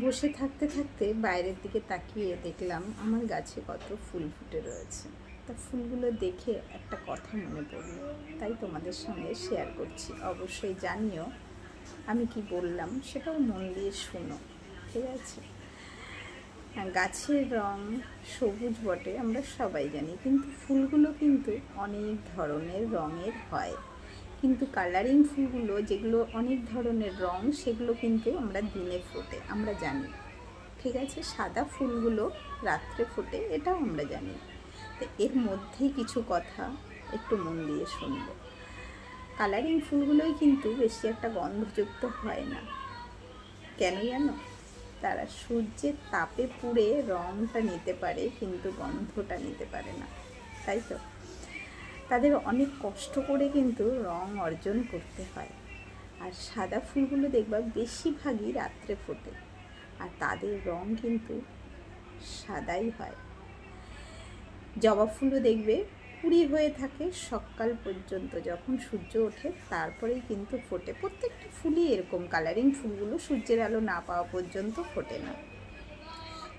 বসে থাকতে থাকতে বাইরের দিকে তাকিয়ে দেখলাম আমার গাছে কত ফুল ফুটে রয়েছে। তা ফুলগুলো দেখে একটা কথা মনে পড়লো, তাই তোমাদের সঙ্গে শেয়ার করছি। অবশ্যই জানিও আমি কি বললাম, সেটাও মন দিয়ে শোনো, ঠিক আছে? গাছের রং সবুজ বটে, আমরা সবাই জানি, কিন্তু ফুলগুলো কিন্তু অনেক ধরনের রঙের হয়। কিন্তু কালারিং ফুলগুলো যেগুলো অনেক ধরনের রং, সেগুলো কিন্তু আমরা দিনে ফোটে, আমরা জানি, ঠিক আছে? সাদা ফুলগুলো রাত্রে ফোটে, এটাও আমরা জানি। তো এর মধ্যেই কিছু কথা একটু মন দিয়ে শুনবো। কালারিং ফুলগুলোই কিন্তু বেশি একটা গন্ধযুক্ত হয় না, কেন জানো? তারা সূর্যের তাপে পুড়ে রঙটা নিতে পারে, কিন্তু গন্ধটা নিতে পারে না, তাই তো? তাদের অনেক কষ্ট করে কিন্তু রং অর্জন করতে হয়। আর সাদা ফুলগুলো দেখবা বেশিরভাগই রাত্রে ফোটে, আর তাদের রং কিন্তু সাদাই হয়। জবা ফুলও দেখবে কুড়ি হয়ে থাকে সকাল পর্যন্ত, যখন সূর্য ওঠে তারপরেই কিন্তু ফোটে। প্রত্যেকটা ফুলই এরকম, কালারিং ফুলগুলো সূর্যের আলো না পাওয়া পর্যন্ত ফোটে না।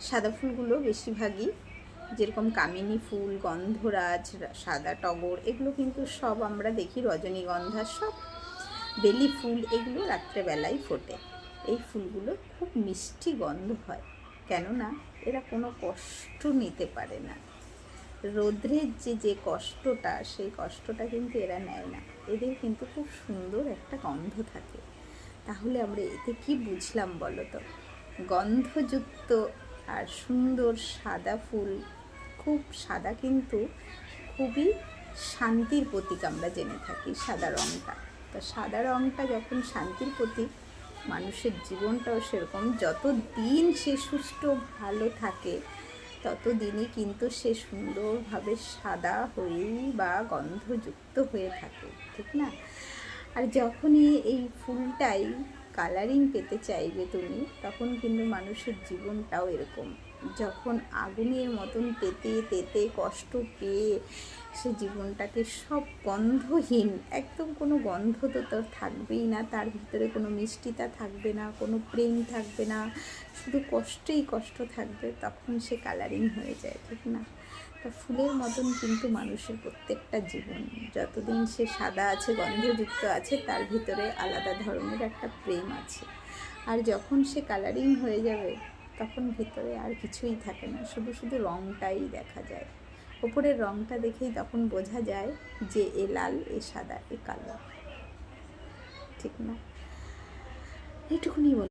সাদা ফুলগুলো বেশিরভাগই, যেরকম কামিনী ফুল, গন্ধরাজ, সাদা টগর, এগুলো কিন্তু সব আমরা দেখি, রজনীগন্ধা, সব বেলি ফুল, এগুলো রাত্রেবেলায় ফোটে। এই ফুলগুলো খুব মিষ্টি গন্ধ হয়, কেননা এরা কোনো কষ্ট নিতে পারে না। রৌদ্রের যে কষ্টটা, সেই কষ্টটা কিন্তু এরা নেয় না। এদের কিন্তু খুব সুন্দর একটা গন্ধ থাকে। তাহলে আমরা এতে কি বুঝলাম বলো তো? গন্ধযুক্ত আর সুন্দর সাদা ফুল, খুব সাদা কিন্তু খুবই শান্তির প্রতীক, আমরা জেনে থাকি সাদা রঙটা। তো সাদা রঙটা যখন শান্তির প্রতীক, মানুষের জীবনটাও সেরকম। যত দিন সে সুস্থ ভালো থাকে, ততদিনই কিন্তু সে সুন্দরভাবে সাদা হয়েই বা গন্ধযুক্ত হয়ে থাকে, ঠিক না? আর যখনই এই ফুলটাই কালারিং পেতে চাইবে তুমি, তখন কিন্তু মানুষের জীবনটাও এরকম। যখন আগুনের মতন তেতে তেতে কষ্ট পেয়ে সে জীবনটাকে সব গন্ধহীন, একদম কোনো গন্ধ তো তোর থাকবেই না, তার ভিতরে কোনো মিষ্টিতা থাকবে না, কোনো প্রেম থাকবে না, শুধু কষ্টই কষ্ট থাকবে, তখন সে কালারিং হয়ে যায়, ঠিক না? তা ফুলের মতন কিন্তু মানুষের প্রত্যেকটা জীবন, যতদিন সে সাদা আছে, গন্ধযুক্ত আছে, তার ভিতরে আলাদা ধরনের একটা প্রেম আছে। আর যখন সে কালারিং হয়ে যাবে, তখন ভিতরে আর কিছুই থাকে না, শুধু শুধু রঙটাই দেখা যায়। ওপরের রঙটা দেখেই তখন বোঝা যায় যে এ লাল, এ সাদা, এ কালো, ঠিক না? এইটুকুনি বল।